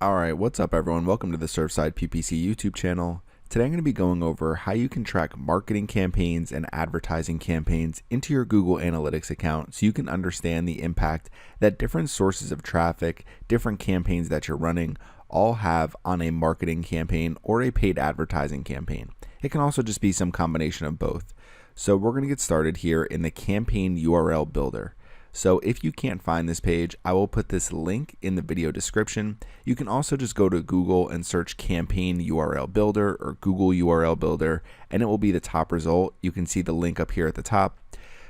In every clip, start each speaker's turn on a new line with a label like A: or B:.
A: Alright, what's up everyone? Welcome to the Surfside PPC YouTube channel. Today I'm going to be going over how you can track marketing campaigns and advertising campaigns into your Google Analytics account so you can understand the impact that different sources of traffic, different campaigns that you're running, all have on a marketing campaign or a paid advertising campaign. It can also just be some combination of both. So we're going to get started here in the campaign URL builder. So if you can't find this page, I will put this link in the video description. You can also just go to Google and search campaign URL builder or Google URL builder, and it will be the top result. You can see the link up here at the top.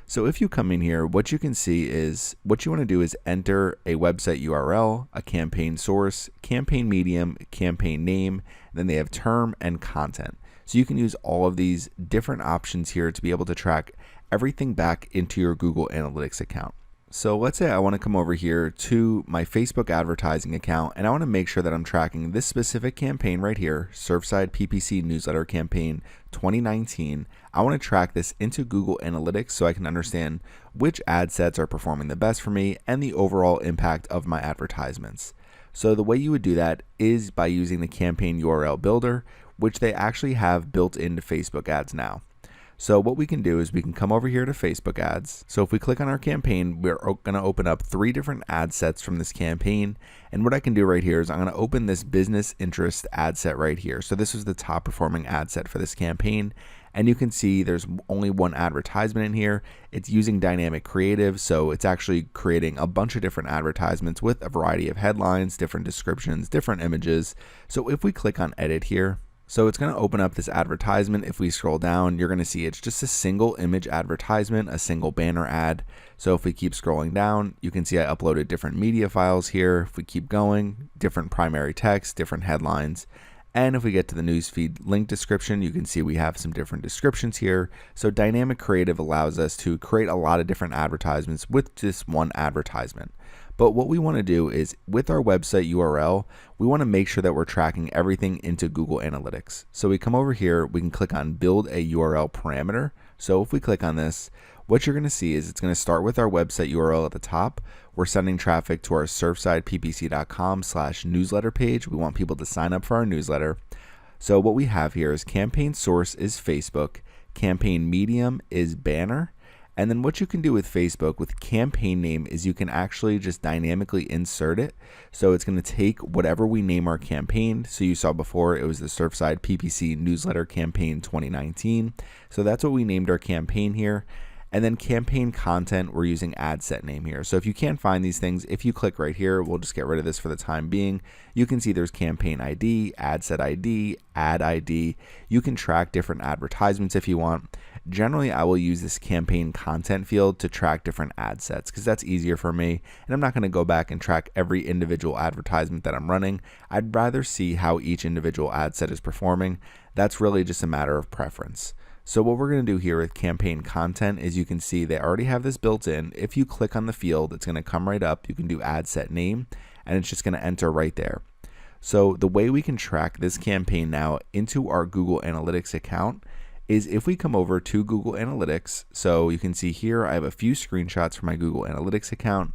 A: So if you come in here, what you can see is what you want to do is enter a website URL, a campaign source, campaign medium, campaign name, then they have term and content. So you can use all of these different options here to be able to track everything back into your Google Analytics account. So let's say I want to come over here to my Facebook advertising account and I want to make sure that I'm tracking this specific campaign right here, Surfside PPC Newsletter Campaign 2019. I want to track this into Google Analytics so I can understand which ad sets are performing the best for me and the overall impact of my advertisements. So the way you would do that is by using the campaign URL builder, which they actually have built into Facebook ads now. So what we can do is we can come over here to Facebook ads. So if we click on our campaign, we're going to open up 3 different ad sets from this campaign. And what I can do right here is I'm going to open this business interest ad set right here. So this is the top performing ad set for this campaign. And you can see there's only one advertisement in here. It's using dynamic creative. So it's actually creating a bunch of different advertisements with a variety of headlines, different descriptions, different images. So if we click on edit here, so it's going to open up this advertisement. If we scroll down, you're going to see it's just a single image advertisement, a single banner ad. So if we keep scrolling down, you can see I uploaded different media files here. If we keep going, different primary text, different headlines. And if we get to the newsfeed link description, you can see we have some different descriptions here. So dynamic creative allows us to create a lot of different advertisements with just one advertisement. But what we want to do is with our website URL, we want to make sure that we're tracking everything into Google Analytics. So we come over here, we can click on build a URL parameter. So if we click on this, what you're going to see is it's going to start with our website URL at the top. We're sending traffic to our surfsideppc.com/newsletter page. We want people to sign up for our newsletter. So what we have here is campaign source is Facebook, campaign medium is banner. And then what you can do with Facebook with campaign name is you can actually just dynamically insert it. So it's going to take whatever we name our campaign. So you saw before it was the Surfside PPC Newsletter Campaign 2019. So that's what we named our campaign here. And then campaign content, we're using ad set name here. So if you can't find these things, if you click right here, we'll just get rid of this for the time being. You can see there's campaign ID, ad set ID, ad ID. You can track different advertisements if you want. Generally, I will use this campaign content field to track different ad sets because that's easier for me. And I'm not going to go back and track every individual advertisement that I'm running. I'd rather see how each individual ad set is performing. That's really just a matter of preference. So what we're going to do here with campaign content is you can see they already have this built in. If you click on the field, it's going to come right up. You can do ad set name and it's just going to enter right there. So the way we can track this campaign now into our Google Analytics account is if we come over to Google Analytics. So you can see here I have a few screenshots from my Google Analytics account.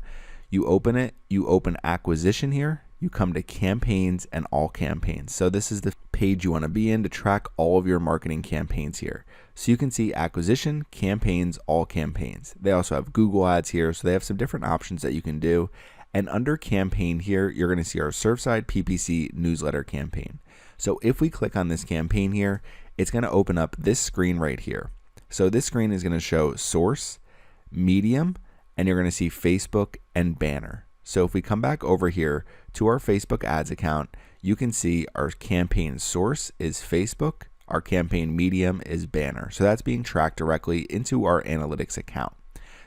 A: You open it, you open acquisition here, you come to campaigns and all campaigns. So this is the page you want to be in to track all of your marketing campaigns here. So you can see acquisition, campaigns, all campaigns. They also have Google ads here. So they have some different options that you can do. And under campaign here, you're going to see our Surfside PPC newsletter campaign. So if we click on this campaign here, it's going to open up this screen right here. So this screen is going to show source, medium, and you're going to see Facebook and banner. So if we come back over here to our Facebook ads account, you can see our campaign source is Facebook, our campaign medium is banner. So that's being tracked directly into our analytics account.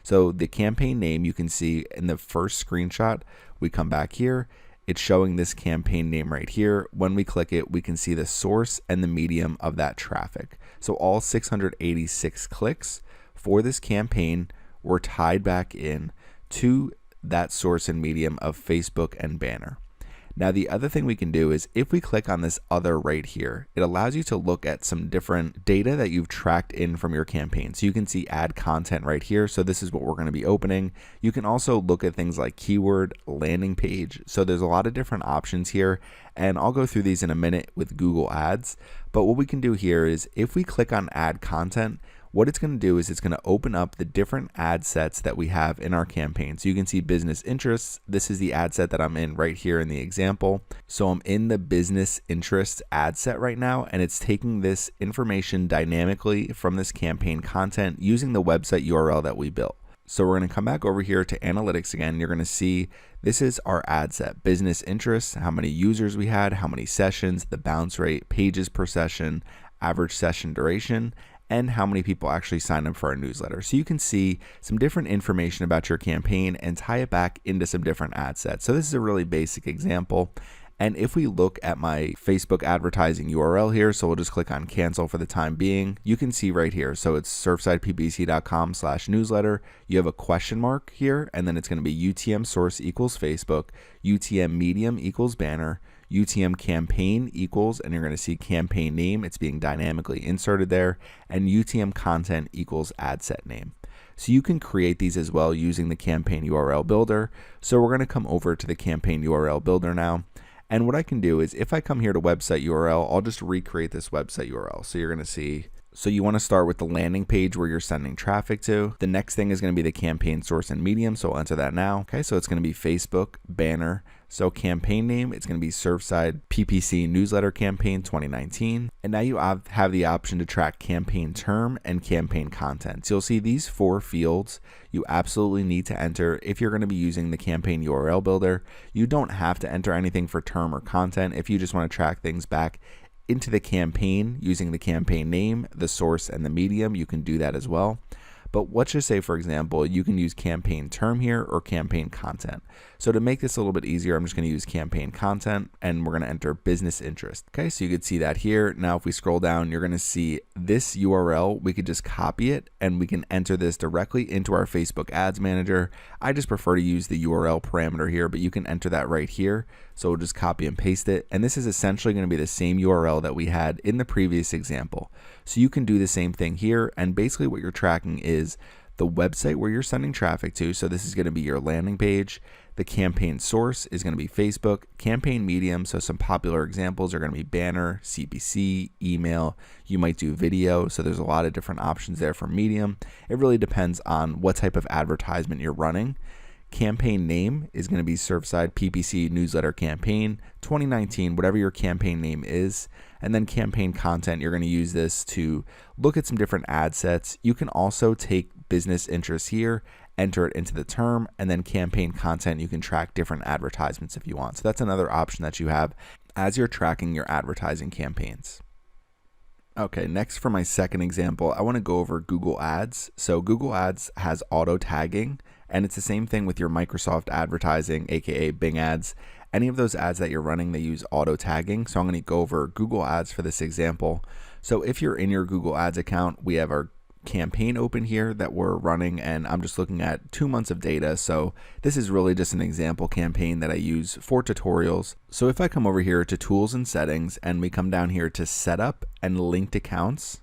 A: So the campaign name you can see in the first screenshot, we come back here, it's showing this campaign name right here. When we click it, we can see the source and the medium of that traffic. So all 686 clicks for this campaign were tied back in to that source and medium of Facebook and banner. Now, the other thing we can do is if we click on this other right here, it allows you to look at some different data that you've tracked in from your campaign. So you can see add content right here. So this is what we're going to be opening. You can also look at things like keyword, landing page. So there's a lot of different options here, and I'll go through these in a minute with Google Ads. But what we can do here is if we click on add content, what it's going to do is it's going to open up the different ad sets that we have in our campaign. So you can see business interests. This is the ad set that I'm in right here in the example. So I'm in the business interests ad set right now, and it's taking this information dynamically from this campaign content using the website URL that we built. So we're going to come back over here to analytics again. You're going to see this is our ad set, business interests, how many users we had, how many sessions, the bounce rate, pages per session, average session duration, and how many people actually sign up for our newsletter. So you can see some different information about your campaign and tie it back into some different ad sets. So this is a really basic example. And if we look at my Facebook advertising URL here, so we'll just click on cancel for the time being, you can see right here. So it's surfsideppc.com/newsletter. You have a question mark here, and then it's going to be UTM source equals Facebook, UTM medium equals banner, UTM campaign equals, and you're going to see campaign name, it's being dynamically inserted there, and UTM content equals ad set name. So you can create these as well using the campaign URL builder. So we're going to come over to the campaign URL builder now. And what I can do is if I come here to website URL, I'll just recreate this website URL. So you're going to see, so you want to start with the landing page where you're sending traffic to. The next thing is going to be the campaign source and medium. So I'll enter that now. Okay, so it's going to be Facebook banner. So campaign name, it's going to be Surfside PPC Newsletter Campaign 2019. And now you have the option to track campaign term and campaign content. So you'll see these 4 fields you absolutely need to enter if you're going to be using the campaign URL builder. You don't have to enter anything for term or content if you just want to track things back into the campaign using the campaign name, the source, and the medium. You can do that as well. But let's just say, for example, you can use campaign term here or campaign content. So to make this a little bit easier, I'm just going to use campaign content, and we're going to enter business interest. Okay, so you could see that here. Now, if we scroll down, you're going to see this URL. We could just copy it, and we can enter this directly into our Facebook Ads Manager. I just prefer to use the URL parameter here, but you can enter that right here. So we'll just copy and paste it. And this is essentially going to be the same URL that we had in the previous example. So you can do the same thing here. And basically what you're tracking is the website where you're sending traffic to. So this is going to be your landing page. The campaign source is going to be Facebook, campaign medium. So some popular examples are going to be banner, CPC, email. You might do video. So there's a lot of different options there for medium. It really depends on what type of advertisement you're running. Campaign name is going to be Surfside PPC Newsletter Campaign 2019, whatever your campaign name is. And then campaign content, you're going to use this to look at some different ad sets. You can also take business interests here, enter it into the term, and then campaign content, you can track different advertisements if you want. So that's another option that you have as you're tracking your advertising campaigns. Okay, next for my second example, I want to go over Google Ads. So Google Ads has auto tagging, and it's the same thing with your Microsoft advertising, aka Bing ads. Any of those ads that you're running, they use auto tagging. So I'm going to go over Google Ads for this example. So if you're in your Google Ads account, we have our campaign open here that we're running, and I'm just looking at 2 months of data. So this is really just an example campaign that I use for tutorials. So if I come over here to tools and settings, and we come down here to setup and linked accounts,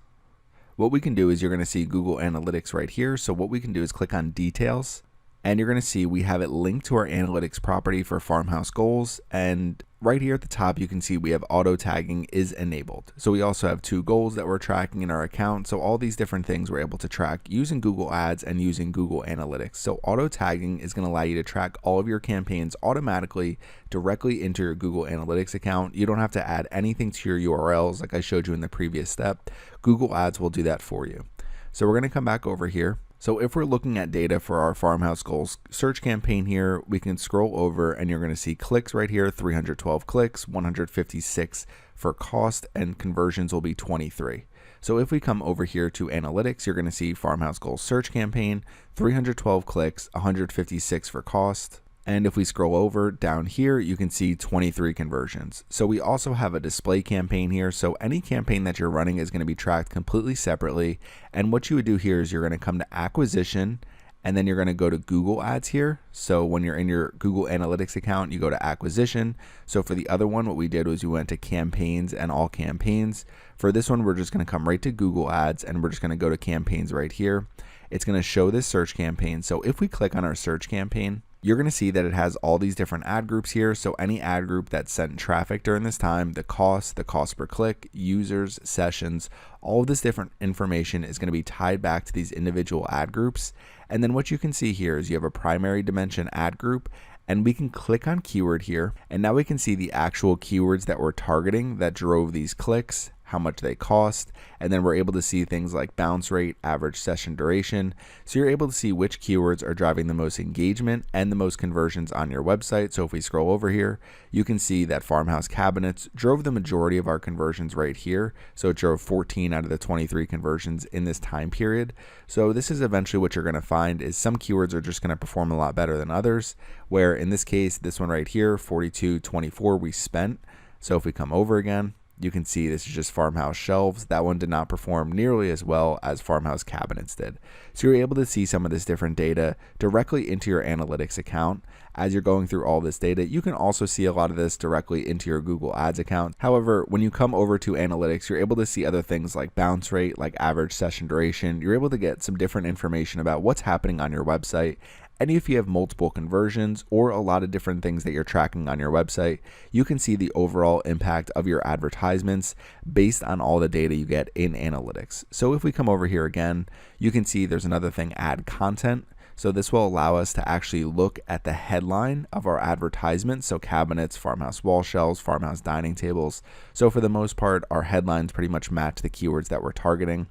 A: what we can do is you're going to see Google Analytics right here. So what we can do is click on details, and you're going to see we have it linked to our analytics property for farmhouse goals. And right here at the top, you can see we have auto tagging is enabled. So we also have 2 goals that we're tracking in our account. So all these different things we're able to track using Google Ads and using Google Analytics. So auto tagging is going to allow you to track all of your campaigns automatically directly into your Google Analytics account. You don't have to add anything to your URLs like I showed you in the previous step. Google Ads will do that for you. So we're going to come back over here. So if we're looking at data for our farmhouse goals search campaign here, we can scroll over and you're going to see clicks right here, 312 clicks, 156 for cost, and conversions will be 23. So if we come over here to analytics, you're going to see farmhouse goals search campaign, 312 clicks, 156 for cost. And if we scroll over down here, you can see 23 conversions. So we also have a display campaign here. So any campaign that you're running is going to be tracked completely separately. And what you would do here is you're going to come to acquisition, and then you're going to go to Google Ads here. So when you're in your Google Analytics account, you go to acquisition. So for the other one, what we did was we went to campaigns and all campaigns. For this one, we're just going to come right to Google Ads, and we're just going to go to campaigns right here. It's going to show this search campaign. So if we click on our search campaign, you're going to see that it has all these different ad groups here. So any ad group that sent traffic during this time, the cost per click, users, sessions, all of this different information is going to be tied back to these individual ad groups. And then what you can see here is you have a primary dimension ad group, and we can click on keyword here. And now we can see the actual keywords that we're targeting that drove these clicks, how much they cost, and then we're able to see things like bounce rate, average session duration. So you're able to see which keywords are driving the most engagement and the most conversions on your website. So if we scroll over here, you can see that farmhouse cabinets drove the majority of our conversions right here. So it drove 14 out of the 23 conversions in this time period. So this is eventually what you're going to find is some keywords are just going to perform a lot better than others, where in this case, this one right here, 42.24 we spent. So if we come over again, you can see this is just farmhouse shelves. That one did not perform nearly as well as farmhouse cabinets did. So you're able to see some of this different data directly into your analytics account. As you're going through all this data, you can also see a lot of this directly into your Google Ads account. However, when you come over to analytics, you're able to see other things like bounce rate, like average session duration. You're able to get some different information about what's happening on your website. And if you have multiple conversions or a lot of different things that you're tracking on your website, you can see the overall impact of your advertisements based on all the data you get in analytics. So if we come over here again, you can see there's another thing, add content. So this will allow us to actually look at the headline of our advertisement. So cabinets, farmhouse wall shelves, farmhouse dining tables. So for the most part, our headlines pretty much match the keywords that we're targeting.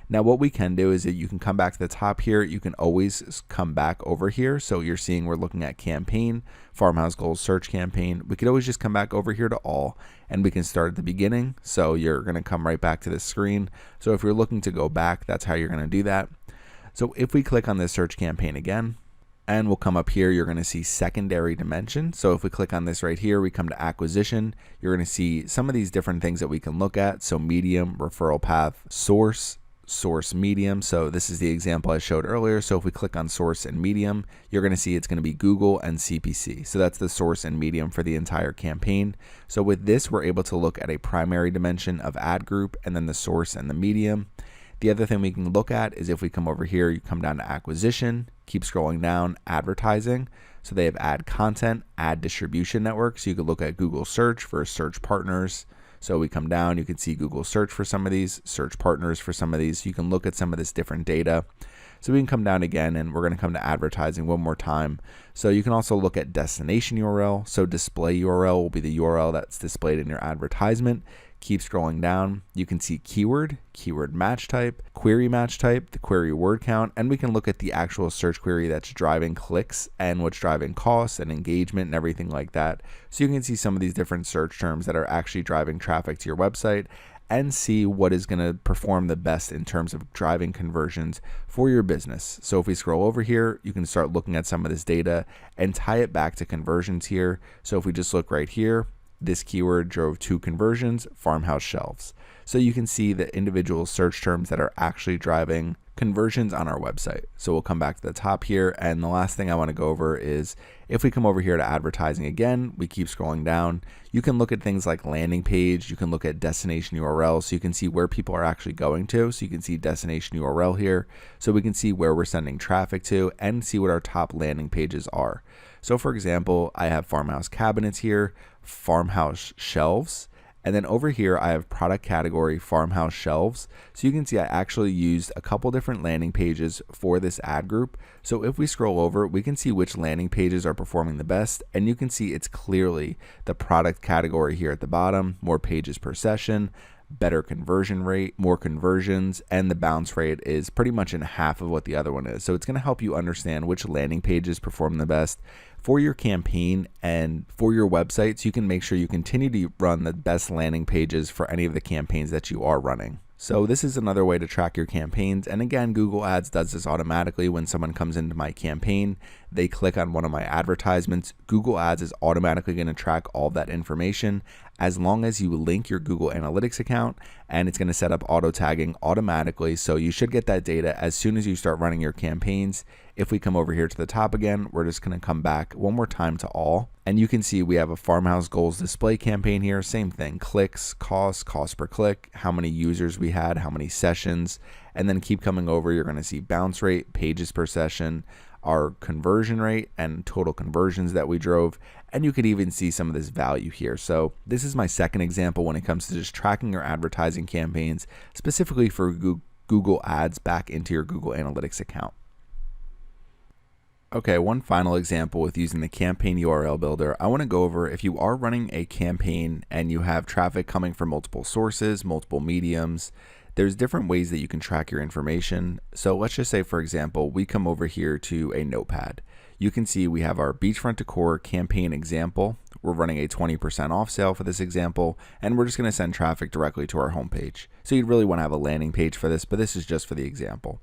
A: Now what we can do is that you can come back to the top here. You can always come back over here. So you're seeing we're looking at campaign, farmhouse goals, search campaign. We could always just come back over here to all, and we can start at the beginning. So you're going to come right back to the screen. So if you're looking to go back, that's how you're going to do that. So if we click on this search campaign again, and we'll come up here, you're going to see secondary dimension. So if we click on this right here, we come to acquisition. You're going to see some of these different things that we can look at. So medium, referral path, source medium. So this is the example I showed earlier. So if we click on source and medium, you're going to see it's going to be Google and CPC. So that's the source and medium for the entire campaign. So with this, we're able to look at a primary dimension of ad group and then the source and the medium. The other thing we can look at is if we come over here, you come down to acquisition, keep scrolling down, advertising. So they have ad content, ad distribution network. So you could look at Google search for search partners. So we come down, you can see Google search for some of these, search partners for some of these. So you can look at some of this different data. So we can come down again, and we're going to come to advertising one more time. So you can also look at destination URL. So display URL will be the URL that's displayed in your advertisement. Keep scrolling down. You can see keyword match type, query match type, the query word count, and we can look at the actual search query that's driving clicks and what's driving costs and engagement and everything like that. So you can see some of these different search terms that are actually driving traffic to your website and see what is going to perform the best in terms of driving conversions for your business. So if we scroll over here, you can start looking at some of this data and tie it back to conversions here. So if we just look right here, this keyword drove 2 conversions, farmhouse shelves. So you can see the individual search terms that are actually driving conversions on our website. So we'll come back to the top here. And the last thing I want to go over is if we come over here to advertising again, we keep scrolling down. You can look at things like landing page. You can look at destination URL. So you can see where people are actually going to. So you can see destination URL here. So we can see where we're sending traffic to and see what our top landing pages are. So for example, I have farmhouse cabinets here, farmhouse shelves, and then over here I have product category farmhouse shelves. So you can see I actually used a couple different landing pages for this ad group. So if we scroll over, we can see which landing pages are performing the best, and you can see it's clearly the product category here at the bottom, more pages per session, better conversion rate, more conversions, and the bounce rate is pretty much in half of what the other one is. So it's going to help you understand which landing pages perform the best for your campaign and for your website, so you can make sure you continue to run the best landing pages for any of the campaigns that you are running. So this is another way to track your campaigns. And again, Google Ads does this automatically. When someone comes into my campaign, they click on one of my advertisements, Google Ads is automatically going to track all that information as long as you link your Google Analytics account, and it's going to set up auto tagging automatically. So you should get that data as soon as you start running your campaigns. If we come over here to the top again, we're just going to come back one more time to all, and you can see we have a farmhouse goals display campaign here. Same thing, clicks, cost per click, how many users we had, how many sessions, and then keep coming over. You're going to see bounce rate, pages per session, our conversion rate, and total conversions that we drove. And you could even see some of this value here. So this is my second example when it comes to just tracking your advertising campaigns, specifically for Google Ads back into your Google Analytics account. Okay, one final example with using the campaign URL builder. I want to go over if you are running a campaign and you have traffic coming from multiple sources, multiple mediums, there's different ways that you can track your information. So let's just say, for example, we come over here to a notepad. You can see we have our beachfront decor campaign example. We're running a 20% off sale for this example, and we're just going to send traffic directly to our homepage. So you'd really want to have a landing page for this, but this is just for the example.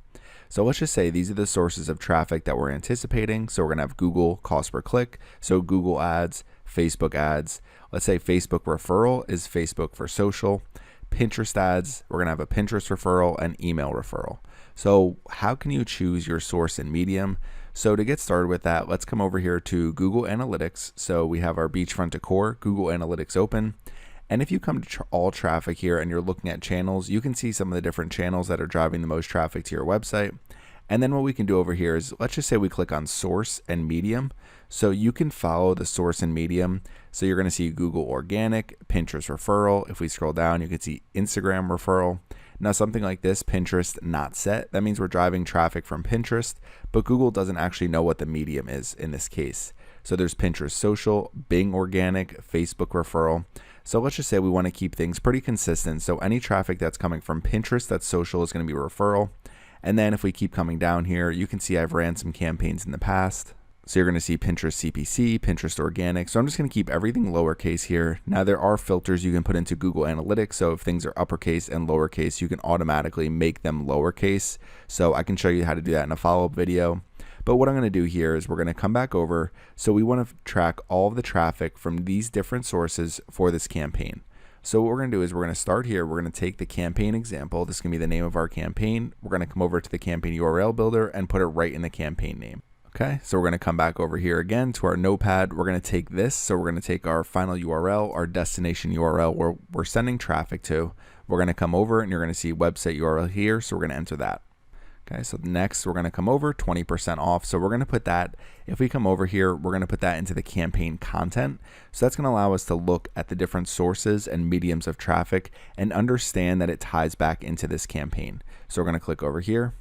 A: So let's just say these are the sources of traffic that we're anticipating. So we're going to have Google cost per click, so Google ads, Facebook ads. Let's say Facebook referral is Facebook for social. Pinterest ads, we're going to have a Pinterest referral and email referral. So how can you choose your source and medium? So to get started with that, let's come over here to Google Analytics. So we have our beachfront decor, Google Analytics open. And if you come to all traffic here and you're looking at channels, you can see some of the different channels that are driving the most traffic to your website. And then what we can do over here is, let's just say we click on source and medium. So you can follow the source and medium. So you're going to see Google organic, Pinterest referral. If we scroll down, you can see Instagram referral. Now something like this, Pinterest not set, that means we're driving traffic from Pinterest, but Google doesn't actually know what the medium is in this case. So there's Pinterest social, Bing organic, Facebook referral. So let's just say we want to keep things pretty consistent. So any traffic that's coming from Pinterest that's social is going to be referral. And then if we keep coming down here, you can see I've ran some campaigns in the past. So you're going to see Pinterest CPC, Pinterest organic. So I'm just going to keep everything lowercase here. Now there are filters you can put into Google Analytics. So if things are uppercase and lowercase, you can automatically make them lowercase. So I can show you how to do that in a follow-up video. But what I'm going to do here is we're going to come back over. So we want to track all of the traffic from these different sources for this campaign. So what we're going to do is we're going to start here. We're going to take the campaign example. This is going to be the name of our campaign. We're going to come over to the campaign URL builder and put it right in the campaign name. Okay, so we're going to come back over here again to our notepad. We're going to take this. So we're going to take our final URL, our destination URL where we're sending traffic to. We're going to come over and you're going to see website URL here. So we're going to enter that. Okay, so next we're going to come over 20% off. So we're going to put that, if we come over here, we're going to put that into the campaign content. So that's going to allow us to look at the different sources and mediums of traffic and understand that it ties back into this campaign. So we're going to click over here.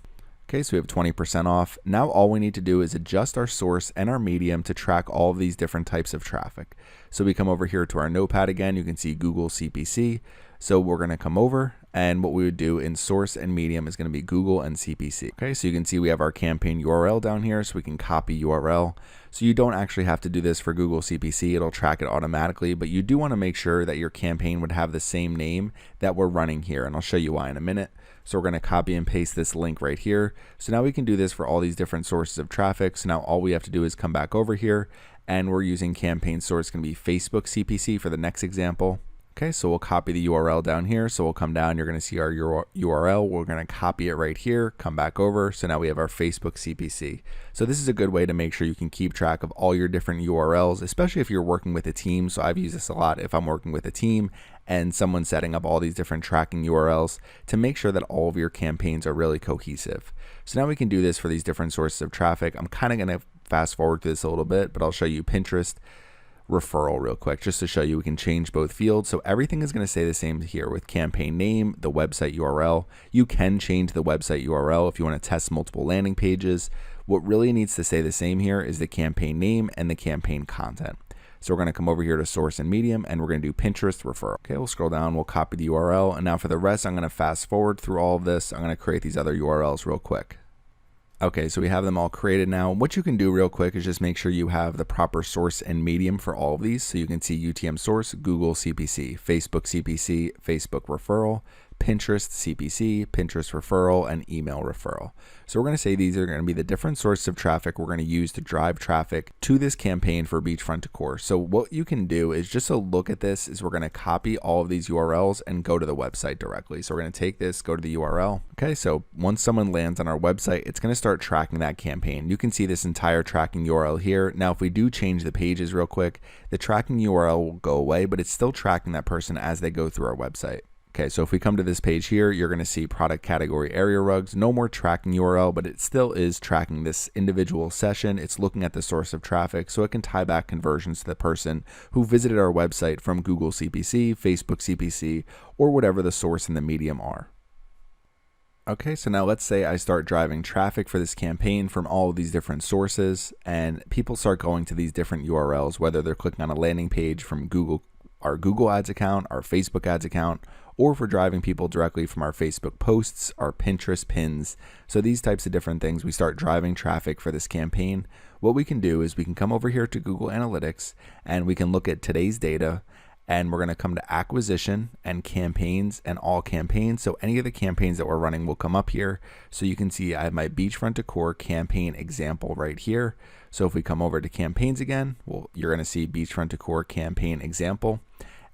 A: Okay, so we have 20% off. Now all we need to do is adjust our source and our medium to track all of these different types of traffic. So we come over here to our notepad again, you can see Google CPC. So we're going to come over and what we would do in source and medium is going to be Google and CPC. Okay, so you can see we have our campaign URL down here, so we can copy URL. So you don't actually have to do this for Google CPC, it'll track it automatically, but you do want to make sure that your campaign would have the same name that we're running here, and I'll show you why in a minute. So we're going to copy and paste this link right here. So now we can do this for all these different sources of traffic. So now all we have to do is come back over here and we're using campaign source going to be Facebook CPC for the next example. Okay, so we'll copy the URL down here. So we'll come down, you're going to see our URL. We're going to copy it right here, come back over. So now we have our Facebook CPC. So this is a good way to make sure you can keep track of all your different URLs, especially if you're working with a team. So I've used this a lot if I'm working with a team and someone's setting up all these different tracking URLs to make sure that all of your campaigns are really cohesive. So now we can do this for these different sources of traffic. I'm kind of going to fast forward through this a little bit, but I'll show you Pinterest referral real quick just to show you we can change both fields. So everything is going to stay the same here with campaign name, the website URL. You can change the website URL if you want to test multiple landing pages. What really needs to stay the same here is the campaign name and the campaign content. So we're going to come over here to source and medium and we're going to do Pinterest referral. Okay, we'll scroll down, we'll copy the URL. And now for the rest, I'm going to fast forward through all of this. I'm going to create these other URLs real quick. Okay, so we have them all created now. What you can do real quick is just make sure you have the proper source and medium for all of these. So you can see UTM source, Google CPC, Facebook CPC, Facebook referral, Pinterest CPC, Pinterest referral, and email referral. So we're going to say these are going to be the different sources of traffic we're going to use to drive traffic to this campaign for beachfront decor. So what you can do is just a look at this is we're going to copy all of these URLs and go to the website directly. So we're going to take this, go to the URL. Okay, so once someone lands on our website, it's going to start tracking that campaign. You can see this entire tracking URL here. Now, if we do change the pages real quick, the tracking URL will go away, but it's still tracking that person as they go through our website. Okay, so if we come to this page here, you're going to see product category area rugs, no more tracking URL, but it still is tracking this individual session. It's looking at the source of traffic, so it can tie back conversions to the person who visited our website from Google CPC, Facebook CPC, or whatever the source and the medium are. Okay, so now let's say I start driving traffic for this campaign from all of these different sources, and people start going to these different URLs, whether they're clicking on a landing page from Google, our Google Ads account, our Facebook Ads account, or if we're driving people directly from our Facebook posts, our Pinterest pins. So these types of different things, we start driving traffic for this campaign. What we can do is we can come over here to Google Analytics and we can look at today's data, and we're going to come to acquisition and campaigns and all campaigns. So any of the campaigns that we're running will come up here. So you can see I have my beachfront decor campaign example right here. So if we come over to campaigns again, well, you're going to see beachfront decor campaign example.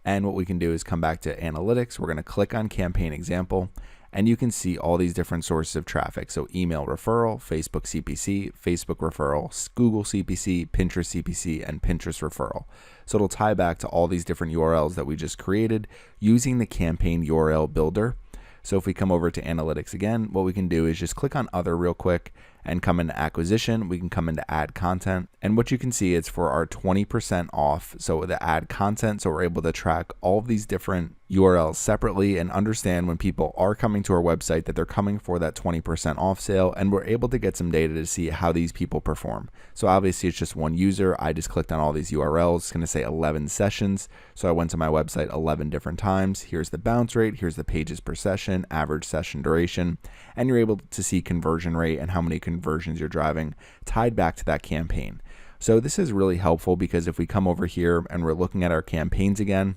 A: And what we can do is come back to analytics. We're going to click on campaign example, and you can see all these different sources of traffic. So email referral, Facebook CPC, Facebook referral, Google CPC, Pinterest CPC, and Pinterest referral. So it'll tie back to all these different URLs that we just created using the campaign URL builder. So if we come over to analytics again, what we can do is just click on other real quick and come into acquisition. We can come into add content, and what you can see is for our 20% off. So the add content, so we're able to track all of these different URLs separately and understand when people are coming to our website that they're coming for that 20% off sale, and we're able to get some data to see how these people perform. So obviously it's just one user. I just clicked on all these URLs. It's going to say 11 sessions. So I went to my website 11 different times. Here's the bounce rate. Here's the pages per session, average session duration, and you're able to see conversion rate and how many conversions you're driving tied back to that campaign. So this is really helpful because if we come over here and we're looking at our campaigns again,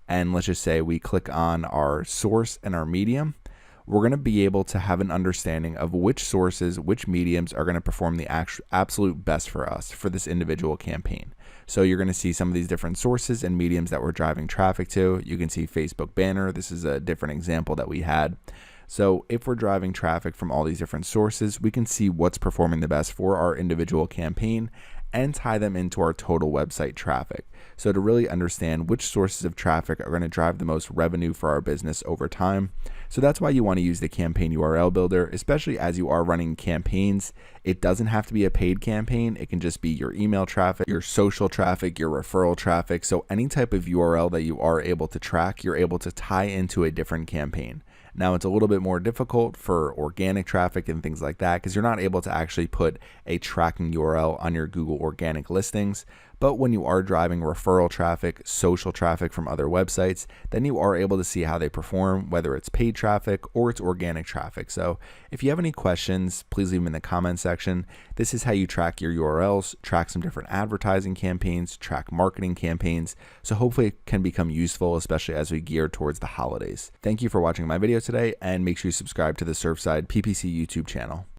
A: and let's just say we click on our source and our medium, we're going to be able to have an understanding of which sources, which mediums are going to perform the absolute best for us for this individual campaign. So you're going to see some of these different sources and mediums that we're driving traffic to. You can see Facebook banner. This is a different example that we had. So if we're driving traffic from all these different sources, we can see what's performing the best for our individual campaign and tie them into our total website traffic. So to really understand which sources of traffic are going to drive the most revenue for our business over time. So that's why you want to use the campaign URL builder, especially as you are running campaigns. It doesn't have to be a paid campaign. It can just be your email traffic, your social traffic, your referral traffic. So any type of URL that you are able to track, you're able to tie into a different campaign. Now it's a little bit more difficult for organic traffic and things like that because you're not able to actually put a tracking URL on your Google organic listings. But when you are driving referral traffic, social traffic from other websites, then you are able to see how they perform, whether it's paid traffic or it's organic traffic. So if you have any questions, please leave them in the comment section. This is how you track your URLs, track some different advertising campaigns, track marketing campaigns. So hopefully it can become useful, especially as we gear towards the holidays. Thank you for watching my video today, and make sure you subscribe to the Surfside PPC YouTube channel.